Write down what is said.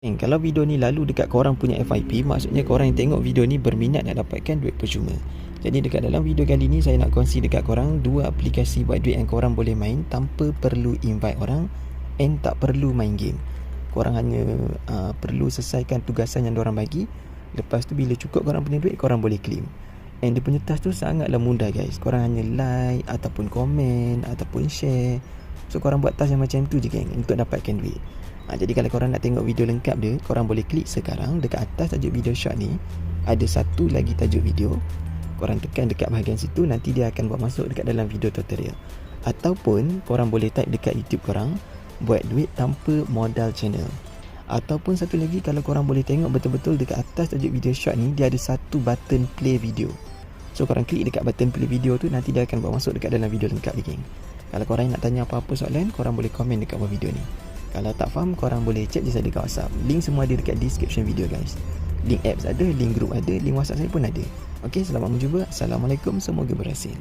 Kalau video ni lalu dekat korang punya FYP, maksudnya korang yang tengok video ni berminat nak dapatkan duit percuma. Jadi dekat dalam video kali ni saya nak kongsi dekat korang dua aplikasi buat duit yang korang boleh main tanpa perlu invite orang and tak perlu main game. Korang hanya perlu selesaikan tugasan yang diorang bagi. Lepas tu bila cukup korang punya duit, korang boleh claim. And dia punya task tu sangatlah mudah guys. Korang hanya like ataupun komen ataupun share. So korang buat task yang macam tu je geng untuk dapatkan duit. Jadi kalau korang nak tengok video lengkap dia, korang boleh klik sekarang dekat atas tajuk video short ni. Ada satu lagi tajuk video. Korang tekan dekat bahagian situ, nanti dia akan buat masuk dekat dalam video tutorial. Ataupun korang boleh type dekat YouTube korang, buat duit tanpa modal channel. Ataupun satu lagi, kalau korang boleh tengok betul-betul dekat atas tajuk video short ni, dia ada satu button play video. So korang klik dekat button play video tu, nanti dia akan buat masuk dekat dalam video lengkap ni geng. Kalau korang nak tanya apa-apa soalan, korang boleh komen dekat bawah video ni. Kalau tak faham, korang boleh chat je saya dekat WhatsApp. Link semua ada dekat description video guys. Link apps ada, link group ada, link WhatsApp saya pun ada. Okey, selamat mencuba. Assalamualaikum, semoga berhasil.